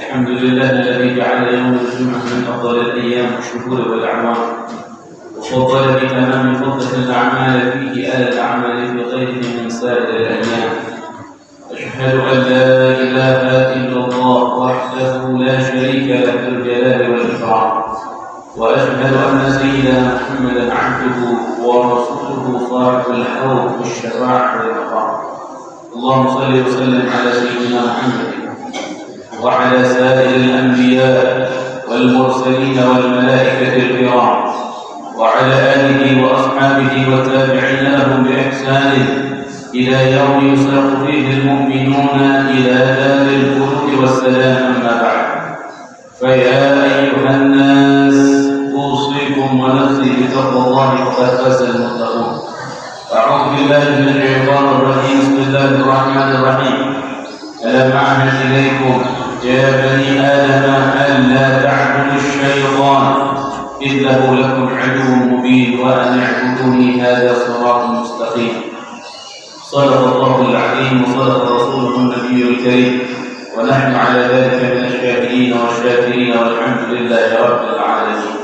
الحمد لله الذي جعل يوم الجمعة من أفضل الأيام والشهور والأعوام، وفضل بتمام فضله الأعمال فيه على الأعمال في غيره من سائر الأيام. أشهد أن لا إله إلا الله وحده لا شريك له في الجلال والإكرام، وأشهد أن سيدنا محمدا عبده ورسوله صاحب الحوض والشفاعة والمقام. اللهم صل وسلم على سيدنا محمد وعلى سائر الأنبياء والمرسلين والملائكة الكرام، وعلى آله وأصحابه والتابعين لهم بإحسان إلى يوم يساق فيه المؤمنون إلى دار الخلود والسلام. أما بعد، فيا أيها الناس أوصيكم ونفسي بتقوى الله فقد فاز المتقون. أعوذ بالله من الشيطان الرجيم. بسم الله الرحمن الرحيم. ألم أعهد إليكم يا بني آدم ألا تعبدوا الشيطان إنه لكم عدو مبين وأن اعبدوني هذا صراط مستقيم. صدق الله العظيم وصدق رسوله النبي الكريم، ونحن على ذلك من الشاهدين والشاكرين والحمد لله رب العالمين.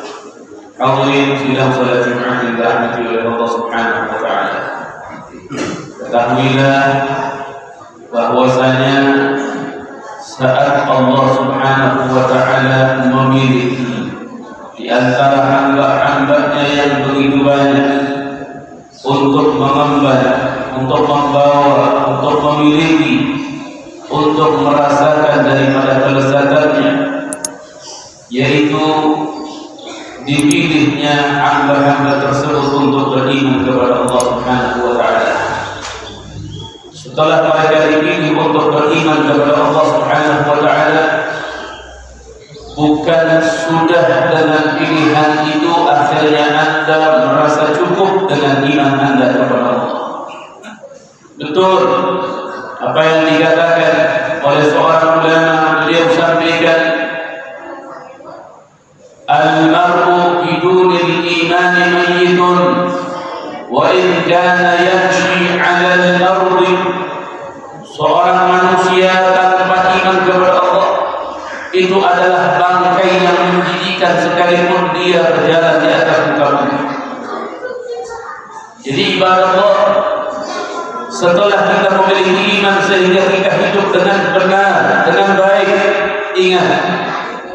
Hadirin sidang salat Jumat yang dirahmati oleh Allah Subhanahu wa taala. Ketahuilah bahwasanya saat Allah Subhanahu wa taala memilih di antara hamba-hambanya yang begitu banyak untuk mengemban, untuk membawa, untuk memiliki, untuk merasakan daripada kelezatannya, yaitu dipilihnya hamba-hamba tersebut untuk beriman kepada Allah Subhanahu wa taala. Setelah mereka dipilih untuk beriman kepada Allah Subhanahu wa taala, bukan sudah dengan pilihan itu akhirnya Anda merasa cukup dengan iman Anda kepada Allah. Betul apa yang dikatakan oleh seorang ulama, beliau sampaikan, al-mar'u bidunil imani mayyitun wa in kana yamshi 'ala al-ardi. Seorang manusia tanpa iman kepada Allah itu adalah bangkai yang menjijikan sekalipun dia berjalan di atas muka bumi. Jadi ibadah Allah, setelah kita memiliki iman sehingga kita hidup dengan benar, dengan baik, ingat,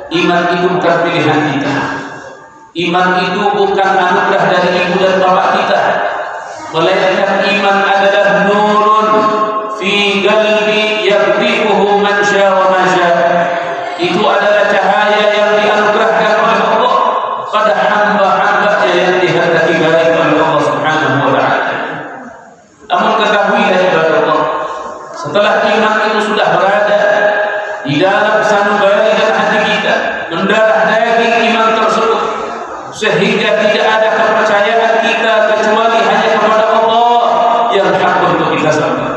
iman itu bukan pilihan kita. Iman itu bukan anugerah dari ibu dan bapak kita, melainkan iman adalah nurun fi qalbi yabdi'uhu man syaa wa ma syaa. Itu adalah cahaya yang dianugerahkan oleh Allah pada hamba-hamba yang dikehendaki baik oleh Allah Subhanahu wa taala. Namun ketahuilah kepada Allah, setelah iman itu sudah berada di dalam sanubari dan hati kita, mendarah daging iman tersebut, sehingga tidak ada kepercayaan kita kecuali hanya kepada Allah yang hak untuk kita sembah,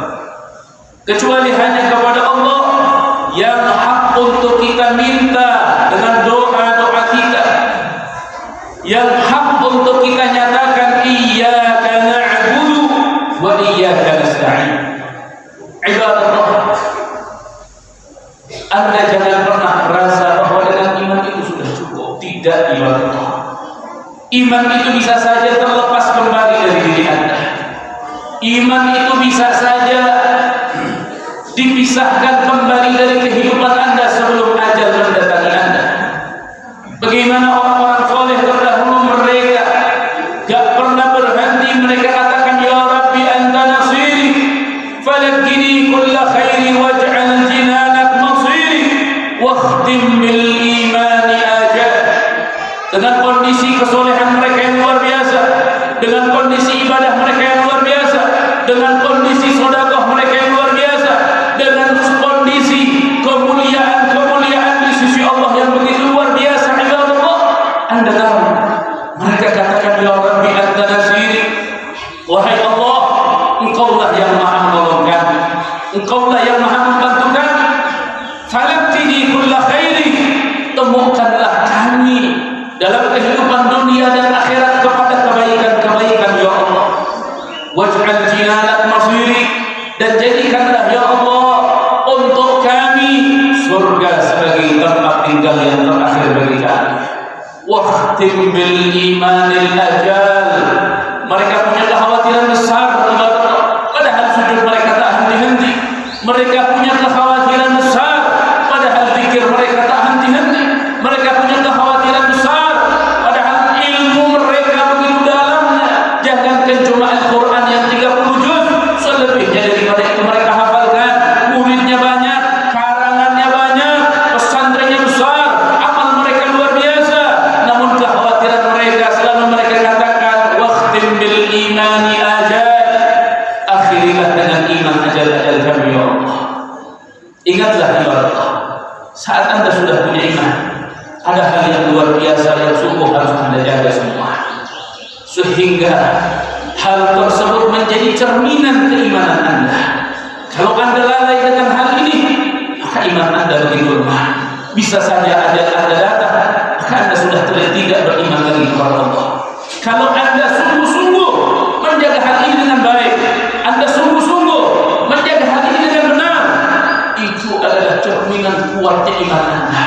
kecuali hanya kepada Allah yang hak untuk kita minta dengan doa-doa kita, yang hak untuk kita nyatakan iyyaka na'budu wa iyyaka nasta'in. Ibadallah, Anda jangan pernah merasa bahwa dengan iman itu sudah cukup. Tidak, ibadallah. Iman itu bisa saja terlepas kembali dari diri Anda. Iman itu bisa saja dipisahkan kembali dari kehidupan Anda sebelum ajal mendatangi Anda. Bagaimana orang-orang soleh terdahulu, mereka gak pernah berhenti, mereka katakan, ya Rabbi anta nasiri falakini kulla khairi waj'al jinanak nasiri wakhtim bil imani ajal. Dengan kondisi kesolehan mereka yang luar biasa, dengan kondisi ibadah mereka yang luar biasa, dengan kondisi sedekah mereka yang luar biasa, dengan kondisi kemuliaan di sisi Allah yang begitu luar biasa, ibadallah, Anda tahu mereka katakan, ya Rabbi anta nasiri, wahai Allah, Engkaulah yang maha menolongkan, Engkaulah yang maha membantu kami, falaqtini kulla khairi, temukanlah kami dalam kehidupan dunia dan akhirat kepada kebaikan-kebaikan, ya Allah. Waj'al jinanak masiri, dan jadikanlah ya Allah meninggal yang terakhir bagi kami. Wahtim bil imanil ajal. Mereka punya kekhawatiran besar, padahal sujud mereka tak henti-henti. Mereka punya kekhawatiran besar, padahal zikir mereka tak henti-henti. Mereka punya kekhawatiran besar, padahal ilmu mereka begitu dalamnya. Jangankan cuma Al-Quran yang 30 juz, selebihnya daripada itu mereka hafalkan. Muridnya banyak, karangannya banyak, pesantrennya besar, amal mereka luar biasa. Namun kekhawatiran mereka selalu mereka katakan, waqtim bil imani ajal. Akhirilah dengan iman ajal-ajal kami ya Allah. Ingatlah ya Allah, saat Anda sudah punya iman, ada hal yang luar biasa yang sungguh harus Anda jaga semua, sehingga hal tersebut menjadi cerminan keimanan Anda. Kalau Anda lalai dengan hal ini, maka iman Anda begitu lemah. Bisa saja ada Anda datang, maka Anda sudah tidak beriman lagi kepada Allah. Kalau Anda sungguh-sungguh menjaga hal ini dengan baik, Anda sungguh-sungguh menjaga hal ini dengan benar, itu adalah cerminan kuatnya iman Anda.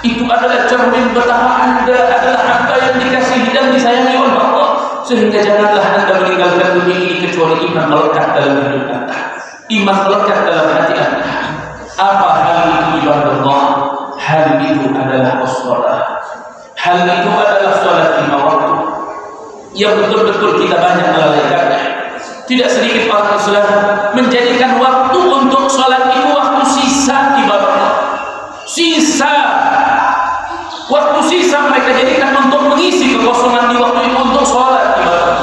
Itu adalah cermin betapa Anda adalah hamba yang dikasihi dan disayangi oleh Allah. Sehingga janganlah Anda meninggalkan dunia ini kecuali iman melekat dalam hidup Anda, iman melekat dalam hati Anda. Apa hal itu ibadah Allah? Hal itu adalah as-salat. Hal itu adalah salat 5 waktu yang betul-betul kita banyak melalaikannya. Tidak sedikit orang Islam menjadikan waktu untuk salat itu waktu sisa ibadah Allah. Waktu sisa mereka jadikan untuk mengisi kekosongan di waktu itu untuk sholat ibadah.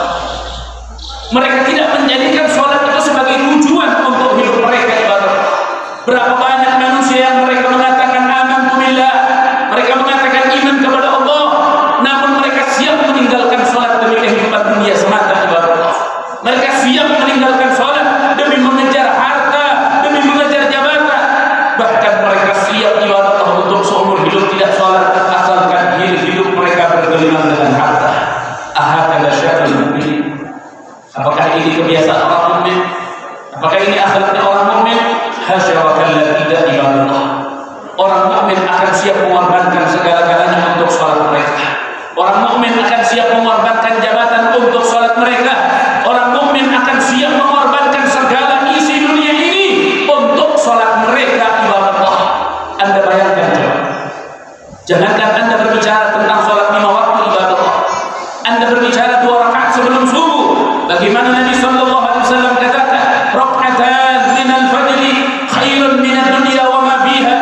Mereka tidak menjadikan sholat itu sebagai tujuan untuk hidup mereka ibadah. Berapa banyak manusia yang mereka mengatakan amantu billah, mereka mengatakan iman kepada Allah, namun mereka siap meninggalkan sholat demi kehidupan dunia semata ibadah. Mereka siap meninggalkan sholat demi mengejar harta, demi mengejar jabatan. Bahkan mereka siap ibadah untuk seumur hidup tidak sholat, asalkan hidup mereka bergelimang dengan harta. Ahakala syai'ul mukmin. Apakah ini kebiasaan orang mukmin? Apakah ini akhlaknya orang mukmin? Hasya wa kalla, tidak ibadah. Orang mukmin akan siap mengorbankan segala-galanya untuk sholat mereka. Orang mukmin akan siap mengorbankan jabatan untuk sholat mereka. Orang mukmin akan siap mengorbankan segala isi dunia ini untuk sholat mereka ibadah Allah. Anda bayangkan coba. Jangankan Anda berbicara tentang sholat 5 waktu ibadah Allah, Anda berbicara 2 rakaat sebelum subuh. Bagaimana Nabi sallallahu alaihi wasallam katakan, raka'atan minal fajri khairun minad dunya wa ma fiha.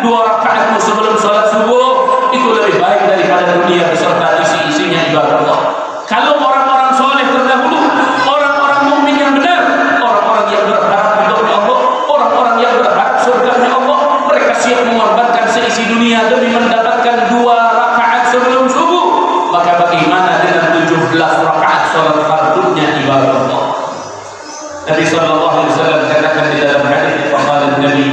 2 rakaatmu sebelum sholat subuh itu lebih baik daripada dunia beserta isi-isinya ibadah Allah. Kalau orang-orang soleh terdahulu, orang-orang mukmin yang benar, orang-orang yang berharap ridhonya Allah, orang-orang yang berharap surganya Allah, mereka siap mengorbankan seisi dunia demi mendapatkan 2 rakaat sebelum subuh. Maka bagaimana dengan 17 rakaat sholat fardunya ibadah Allah? Nabi sallallahu alaihi wasallam katakan di dalam hadis, faqala Nabi,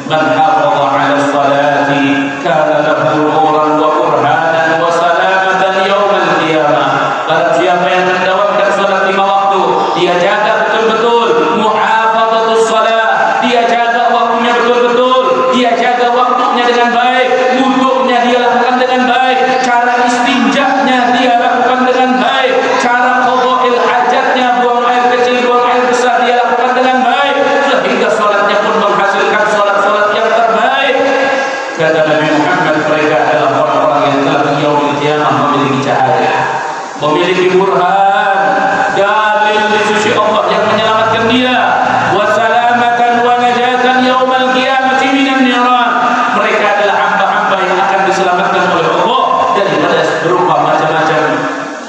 man hafaza 'ala sholati kana lahu nuran wa qur'anan wa salamatan yaumil qiyamah. Barang siapa yang mendawamkan salat 5 waktu, dia jaga betul-betul muhafazatus shalah, dia jaga waktunya betul-betul, dia jaga waktunya dengan baik, wudhunya dia lakukan dengan baik, cara istinjanya dia lakukan dengan baik, cara qada'il hajatnya, buang air kecil, buang air besar dia lakukan dengan baik, sehingga salatnya pun menghasilkan salat-salat yang terbaik. Kata Nabi Muhammad, mereka adalah orang-orang yang telah di yaumil qiyamah memiliki cahaya, memiliki burhan, dalil di sisi Allah yang menyelamatkan dia, wa salamatan wa najatan yaumal qiyamati minan niran. Mereka adalah hamba-hamba yang akan diselamatkan oleh Allah daripada berupa macam-macam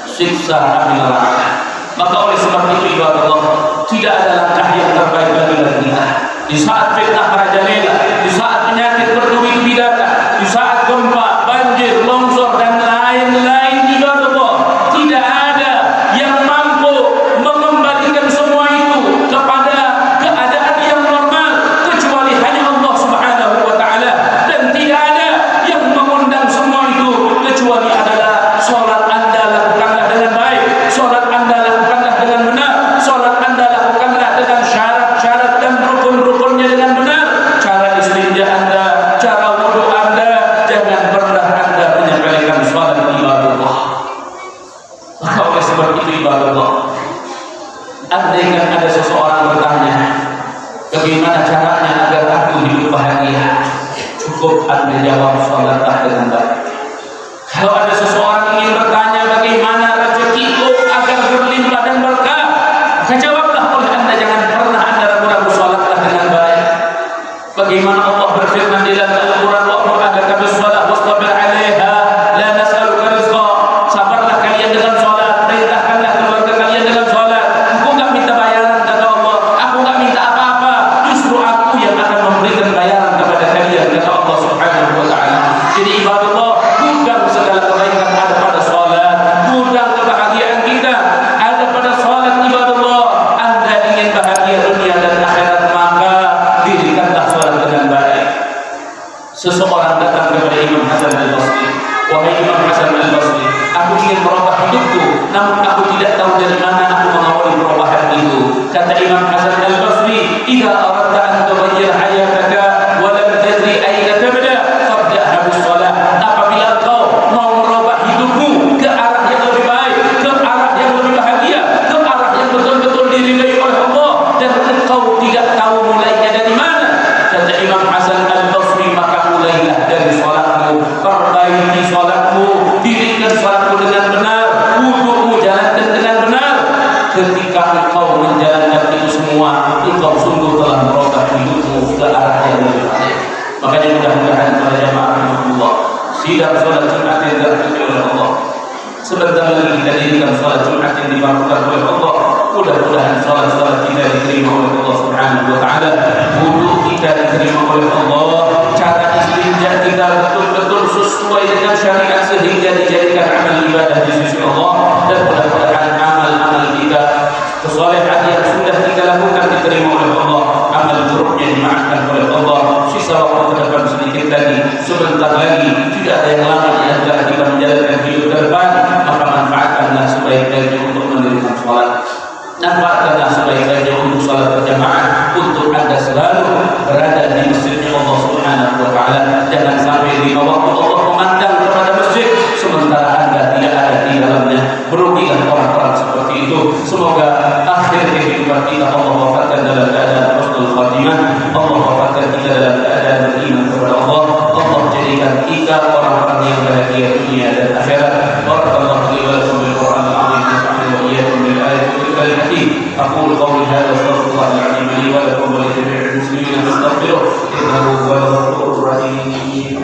siksa api neraka. Maka oleh sebab itu ibadah Allah, tidak ada langkah yang terbaik bagi kita. Di saat fitnah merajalela, di saat penyakit bertubi-tubi datang, di saat gempa, banjir, longsor dan lain-lain ibadah Allah, tidak ada yang mampu mengembalikan semua itu kepada keadaan yang normal kecuali hanya Allah Subhanahu wa taala, dan tidak ada yang mengundang semua itu kecuali adalah salat Anda lakukanlah dengan baik, salat Anda lakukanlah dengan benar, salat Anda lakukanlah dengan syarat-syarat dan rukun-rukunnya dengan benar. Cara Bagaimana caranya agar aku hidup bahagia? Cukup Anda jawab sholatlah dengan baik. Kalau ada seseorang ingin bertanya bagaimana rezekiku agar berlimpah dan berkah, maka jawablah oleh Anda, jangan pernah Anda ragu-ragu, sholatlah dengan baik. Bagaimana Allah berfirman di dalam Al-Quran, wa'mur ahlaka bis-shalah wastabir 'alaiha la nas'aluka rizqa. Sabarlah kalian dengan salat, perintahkanlah keluarga kalian dengan salat. Aku enggak minta bayaran kata Allah, aku enggak minta apa-apa, justru aku yang akan memberikan bayaran kepada kalian kata Allah Subhanahu wa taala. Jadi ibadallah, gudang segala kebaikan ada pada salat, gudang kebahagiaan kita ada pada salat ibadallah. Anda ingin bahagia dunia dan akhirat, maka dirikanlah salat dengan baik. Seseorang datang kepada Imam Hasan Al-Basri, wahai Imam Hasan Al-Basri, aku ingin merubah hidupku, namun aku tidak tahu dari mana aku mengawali perubahan itu. Kata Imam Hasan Al-Basri, idza aradta an tughayyir hayataka wa lam tadri ayna tabda fabda'ha bis-shalah. Apabila engkau mau merubah hidupmu ke arah yang lebih baik, ke arah yang lebih bahagia, ke arah yang betul-betul diridai oleh Allah, dan engkau tidak tahu mulainya dari mana, kata Imam Hasan Al-Basri, maka mulailah dari salatmu. Perbaiki salatmu, dirikan salatmu dengan benar, wudu'mu jalankan dengan benar. Ketika engkau menjalankan itu semua, engkau sungguh telah merubah hidupmu ke arah yang lebih baik. Makanya mudah-mudahan para jamaah rahimahullah, sidang salat Jumat yang dirahmati oleh Allah, sebentar lagi kita dirikan salat Jumat yang dimaksudkan oleh Allah. Mudah-mudahan salat-salat kita diterima oleh Allah Subhanahu wa taala, wudu kita diterima oleh Allah, cara istinja kita betul-betul sesuai dengan syariat sehingga dijadikan amal ibadah di sisi Allah, dan mudah-mudahan amal-amal kita, kesalehan yang sudah kita lakukan diterima oleh Allah, amal buruknya dimaafkan oleh Allah. Sisa waktu ke depan sedikit lagi, sebentar lagi, tidak ada yang lama di antara kita menjalankan hidup ke depan, maka manfaatkanlah sebaik-baiknya untuk mendirikan salat. Manfaatkanlah sebaik-baiknya untuk salat berjamaah, untuk Anda selalu berada di masjidnya Allah Subhanahu wa taala. Jangan sampai di waktu Allah memandang kepada masjid sementara Anda tidak ada di dalamnya. Merugikan orang-orang seperti itu. Semoga akhir kehidupan kita Allah wafatkan dalam keadaan husnul khatimah. Allah wafatkan kita dalam keadaan beriman kepada Allah. Allah jadikan kita orang-orang yang bahagia dunia dan akhirat. Barakallahu li wa lakum bil Qur'anil azim wa iyyakum bil ayatil karimah. أقول قولي هذا واستغفر الله العظيم لي ولكم ولجميع المسلمين فاستغفروه إنه هو الغفور الرحيم.